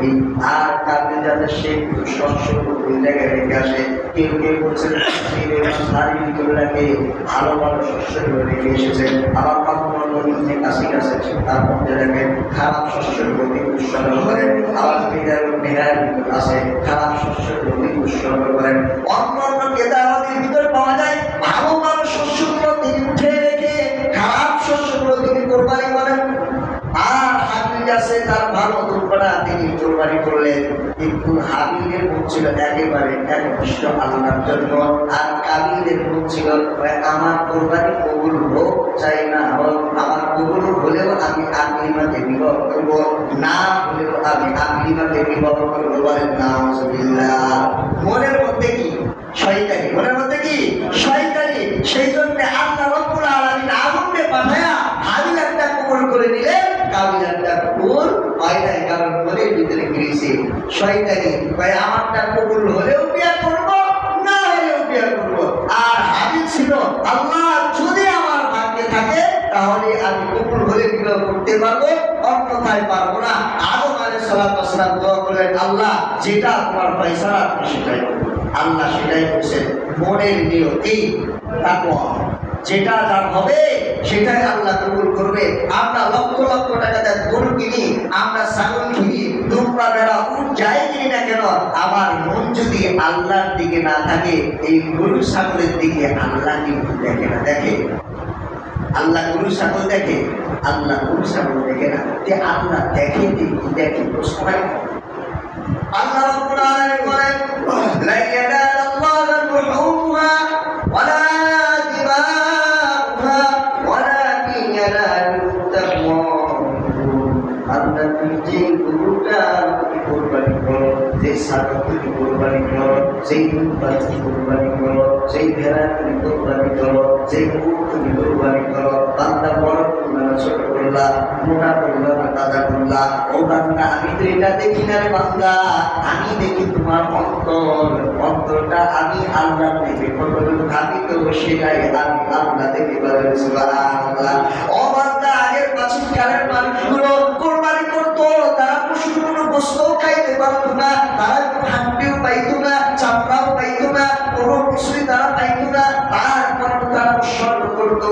করি, আর কাজে যাতে সেই শস্য ওই জায়গায় রেখে আসে। কেউ কেউ বলছেন বাড়ির ভিতরে রাখে, ভালো ভালো শস্যগুলো রেখে এসেছে। আবার কখনো নদীর যে কাছে কাছে তার মধ্যে রাখেন খারাপ শস্যের প্রতি উৎসর্গ করেন। আবার মেঘার ভিতর আছে খারাপ শস্যের প্রতি উৎসর্গ করেন। অন্য অন্য কেদারদের ভিতর পাওয়া যায় ভালো ভালো শস্যগুলো তিনি উঠে রেখে খারাপ শস্যগুলো তিনি কোরবানি করেন। আর হাবিল আছে তার ভালো দুর্ঘটনা তিনি কোরবানি করলেন, কিন্তু হাবিলের মন ছিল একেবারে একনিষ্ঠ আল্লাহর জন্য, আর কাবিলের মন ছিল আমার কোরবানি কবুল হোক চাই না হোক, আমার কবুল হলেও আমি আকলিমাকে বিবাহ করব, না হলেও আমি আকলিমাকে বিবাহ করবো। বলেন নাউজুবিল্লাহ। মনের মধ্যে কি শয়তানি, মনের মধ্যে কি শয়তানি। সেই জন্য আল্লাহ রাব্বুল আলামিন আগুনকে পাঠায়া হাবিল একটা কবুল করে নিলেন, কাবিল একটা কবুল হয় নাই, কারণ মনের ভিতরে গিয়েছে শয়তানি। ভাই আমারটা কবুল হলেও বিয়ে করব, না হলেও বিয়ে করব। আর হাবিল ছিল আল্লাহ যদি আমার ভাগ্যে থাকে তাহলে আমি কবুল হলে বিবাহ করতে পারবো, অন্যথায় পারবো না। আদম আলাইহিস সালাম দোয়া করলেন, আল্লাহ যেটা তোমার ফয়সালা আপনি সেটাই করবেন। আল্লাহ সেটাই বলছেন, মনের নিয়তি তাকওয়া, যেটা যার হবে সেটাই আল্লাহ কবুল করবে। আমরা লক্ষ লক্ষ টাকা দিয়ে গরু কিনি, আমরা ছাগল কিনি, দুম্বা বেড়া উঠ যাই কিনি না কেন, আমার মন যদি আল্লাহর দিকে না থাকে, এই গরু ছাগলের দিকে আল্লাহ কিন্তু দেখে না। দেখে আল্লাহ গরু ছাগল দেখে? আল্লাহ গরু ছাগল দেখে না। যে আল্লাহ দেখে দেখে প্রশ্ন হয়। আল্লাহ রাব্বুল আলামিন বলেন, লা ইয়ানালাল্লাহু লুহুমুহা ওয়ালা দিমাউহা ওয়ালাকিন ইয়ানালুহু তাকওয়া। আল্লাহ তুমি যে গরুটা কোরবানি করো, যে ছাগল তুমি কোরবানি করো, সেই দুম্বা তুমি কোরবানি করো, সেই ভেড়া তুমি কোরবানি করো, সেই উট তুমি কোরবানি করো, বান্দা বড় করলা না ছোট করলা, মোটা করলা না তাজা করলা, ও বান্দা আমি তো এটা দেখি না রে বান্দা, আমি দেখি তোমার অন্তর। অন্তরটা আমি আল্লাহ দেখে কতটুকু আমি তো সেটাই আমি আল্লাহ দেখে বলেন সুবহানাল্লাহ। ও বান্দা আগের প্রাচীনকালের মানুষগুলো কোরবানি করতো, তারা পশুগুলো গোশত খাইতে পারতো না, তারা হাড্ডিও পাইতো না, চামড়াও পাইতো না, কোনো কিছুই তারা পাইতো না, তারপর তারা উৎসর্গ করতো।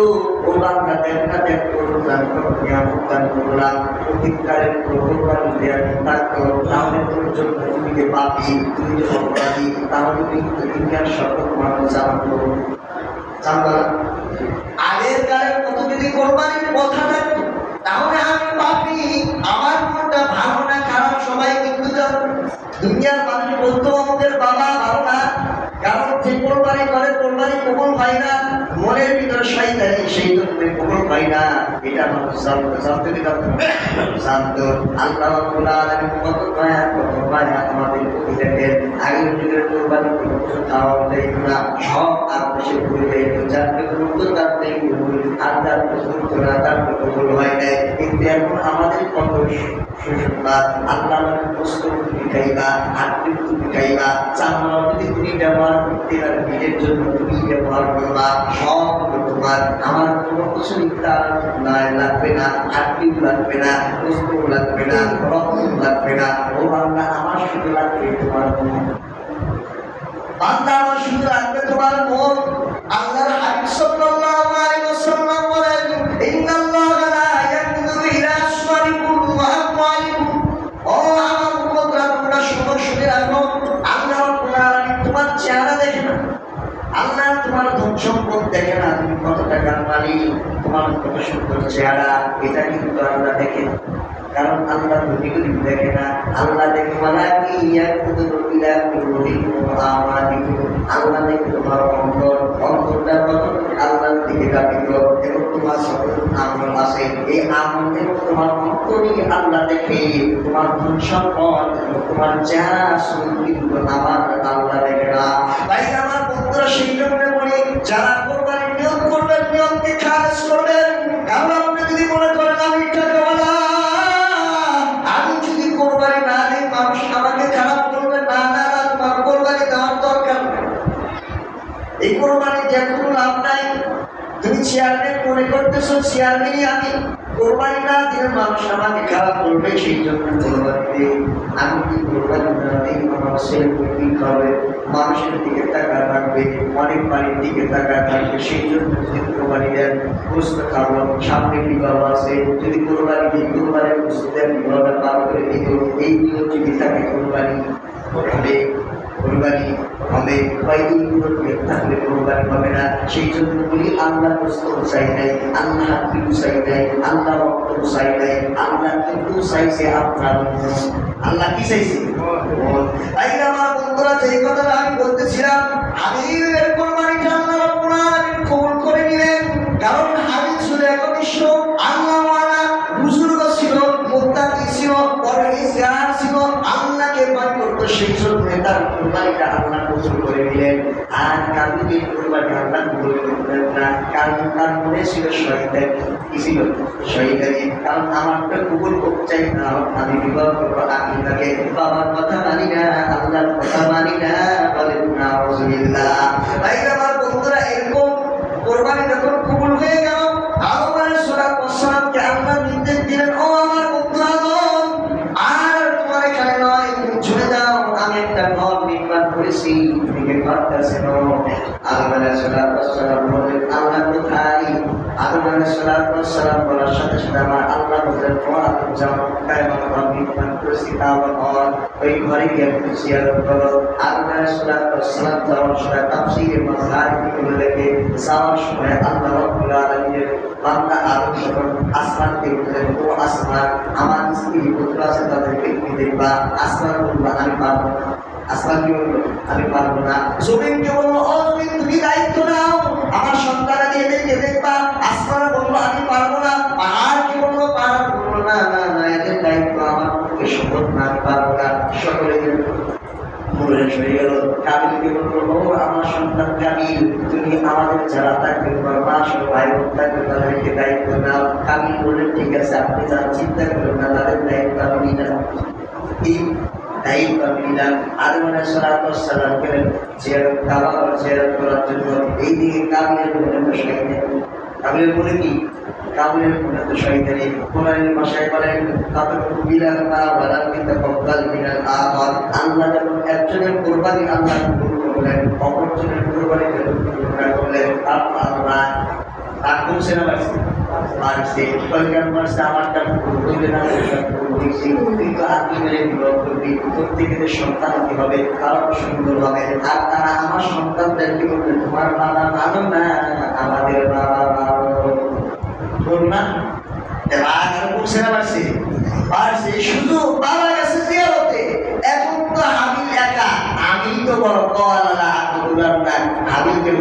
ও বান্দা দেখা দেখ করো দান করো নিয়ামত দান করলাম, অধিকারের কোরবানি দেয়া থাকতো, তাহলে তোর জন্য তুমি যে পাপি, তুমি যে অপরাধী, তাহলে কিন্তু দুনিয়ার সকল মানুষ জানতো। জানতো না? আগের কালের কত যদি কোরবানির কথা থাকতো, তাহলে আমি পাপি, আমার মনটা ভালো না খারাপ সবাই কিন্তু জানতো। দুনিয়ার মানুষ বলতো আমাদের বাবা ভালো না, কারণ যে কোরবানি করে কোরবানি কবুল হয় না, মনের ভিতরে শয়তানি, সেই জন্য কবুল হয় না। এটা মানুষ জানতো। জানতো কি জানতো? আল্লাহ রাব্বুল আলামিন কত মায়া আমাদের প্রতি দেখেন। আগের যুগের কোরবানি কোনো কিছু খাওয়া যাইত না, সব আত্মসে ভুলে যাইত, যাতে করতো তাতেই কবুল, আর যার করতো না তার কবুল হয় নাই। কিন্তু এখন আমাদের কত সুসংবাদ, আল্লাহ আমাদের বস্তু তুমি খাইবা, হাড্ডি তুমি খাইবা, চামড়া যদি তুমি ব্যবহার করতে আর নিজের জন্য তুমি ব্যবহার করবা, সব তোমার। আমার কোনো কিছু লাগবে না, হাড্ডিও লাগবে না, বস্তু লাগবে না, রক্ত লাগবে না। ও বান্দা আমার শুধু লাগবে তোমার মন। বান্দা আমার শুধু লাগবে তোমার মন। আল্লাহর হাবিব সাল্লাল্লাহু আলাইহি ওয়াসাল্লাম বলেন, ইন্নাল্লাহা লা ইয়ানজুরু ইলা সুওয়ারিকুম ওয়া আমওয়ালিকুম। ও আমার উম্মতরা, তোমরা শুনে রাখো, আল্লাহ রাব্বুল আলামিন তোমার চেহারা দেখে না, আল্লাহ তোমার ধন সম্পদ দেখে না, তুমি কত টাকার মালিক, তোমার কত সুন্দর চেহারা, এটা কিন্তু আল্লাহ দেখে না। কারণ আল্লাহ ধনী গরিব দেখে না, আল্লাহ দেখে আল্লাহ দেখে তোমার অন্তর, অন্তরটা কত আল্লাহর দিকে দাবিত, এবং তোমার সকল আমল আছে, এই আমল এবং তোমার অন্তরই আল্লাহ দেখে। তোমার ধন সম্পদ এবং তোমার চেহারা কিন্তু আমার আল্লাহ দেখে না। তাই আমার বন্ধুরা সেই জন্য বলি, যারা কোরবানির নিয়ম করবেন, নিয়মকে খালেস করবেন। কারণ আপনি যদি মনে করেন আমি টাকাওয়ালা, আমি যদি কোরবানি না দিই মানুষ আমাকে খারাপ করবে, না না না, তোমার কোরবানি দেওয়ার দরকার নেই। এই কোরবানি দিয়ে কোনো লাভ নাই। তুমি চেয়ারম্যান মনে করতেছো চেয়ারম্যানই আমি, কোরবানিটা দিলে মানুষ আমাকে খারাপ করবে, সেই জন্য কোরবানিতে আমি কি কোরবানি না দিই আমার ছেলে কি খাবে, মানুষের দিকে টাকা রাখবে, অনেক বাড়ির দিকে টাকা রাখবে, সেই জন্য যদি কোরবানি দেন বুঝ খাবো, সামনে বিবাহ আছে, যদি কোরবানি দিই কোরবানির বুঝতে দেন বিবাহটা পার করে দিত, এই নিয়ম যদি থাকে কোরবানি হবে, কোরবানি হবে, এইগুলো থাকলে কোরবানি হবে না। সেই জন্য বলি আল্লাহ প্রশ্ন চাই নাই, আল্লাহ কিছু চাই নাই, আল্লাহ রক্ত চাই নাই, আল্লাহ কিন্তু চাইছে আপনার, আল্লাহ কি চাইছে? তাই আমার বন্ধুরা যে কথাটা আমি বলতেছিলাম, হাবিবের কোরবানিটা আল্লাহ রাব্বুল আলামিন কবুল করে নিলেন। কারণ হাবিব ছিল একনিষ্ঠ আল্লাহওয়ালা বুজুর্গ ছিল, মুত্তাকি ছিল, পরহেজগার ছিল, আল্লাহকে ভয় করতো, সেই জন্য তার কোরবানিটা আল্লাহ কবুল করে নিলেন। আর কাবিলের কোরবানি আল্লাহ কবুল করলেন না, কারণ তার মনে ছিল শহীদের কি ছিল? শহীদারি। কারণ আমারটা কবুল করতে চাই না, আমি বিবাহ করবো, আমি তাকে বাবার কথা মানি না, আল্লাহর কথা মানি না, বলেন না আউযুবিল্লাহ। তাই আমার বন্ধুরা এরকম কোরবানি যখন কবুল হয়ে গেল, আদম আলাইহিস সালামকে আল্লাহ নির্দেশ দিলেন, ও আমার বন্ধুরা আর তোমার এখানে নয়, তুমি চলে যাও, আমি একটা ঘর নির্মাণ করেছি, তুমি ঘরটা চেনো। আদম আলাইহিস সালাম বলেন আল্লাহ কোথায়? আদম আলাইহিস সালাম বলার সাথে সাথে আমার আল্লাহ বলেন, ও আদম যাও, কোথায় আমার ঘর নির্মাণ করেছি কাবা ঘর, ওই ঘরে গিয়ে তুমি জিয়ারত করো। আদম আলাইহিস সালাম যাওয়ার সময় তাফসীরের মাসাইলগুলো দেখে যাওয়ার সময় আল্লাহ রাব্বুল আলামিনের বান্দা আদম যখন আসমানকে বললেন, ও আসমান, আমার স্ত্রী পুত্র আছে তাদেরকে কি দেখবা? আসমান বলল আমি পারবো না। আসমান কি বললো? আমি পারবো না। জমিনকে বললো, ও জমিন তুমি দায়িত্ব নাও, আমার সন্তানাকে এদেরকে দেখবা। আসমান বললো আমি পারবো না। পাহাড় কি বললো? পাহাড় বললো না না না, এদের দায়িত্ব আমার পক্ষে সম্ভব না, আমি পারবো না। সকলে মনে হয়ে গেল। কাবিলকে বললো, ও আমার সন্তান কাবিল, তুমি আমাদের যারা থাকবে, তোমার মা সহ ভাই বোন থাকবে, তাদেরকে দায়িত্ব নাও। কাবিল বললেন, ঠিক আছে, আপনি যা চিন্তা করেন না, তাদের দায়িত্ব আমি নিলাম। এই দায়িত্ব আমি নিলাম। আদম আলাইহিস সালাম গেলেন জিয়ারত, কাবা ঘর জিয়ারত করার জন্য। এইদিকে কাবিলের মনে তো শহীদ, কাবিলের মনে কি? কাবিলের মনে তো শহীদারি। কোরআনের ভাষায় বলেন, তাতরকু বিলাল্লাহ ওয়ালা তাকাব্বাল মিনাল আখার। আল্লাহ যখন একজনের কোরবানি আল্লাহ কবুল করলেন, অপরজনের কোরবানি যখন কবুল করলেন, তারপর আল্লাহ তার কমছে না বাড়ছে? বাড়ছে। পয়গম্বর আমারটা কবুল করবে না, হয়েছে, কিন্তু আপনি মেরে বিবাহ করবি, প্রত্যেকে সন্তান হতে হবে, কারণ সুন্দর হবে। আর তারা আমার সন্তানদেরকে বলবে, তোমার বাবা মানো না, আমাদের বাবা মানো না। শুধু বাবা গেছে জিয়ারতে, এখন তো হাবিল একা, আমি তো বড় হাবিলকে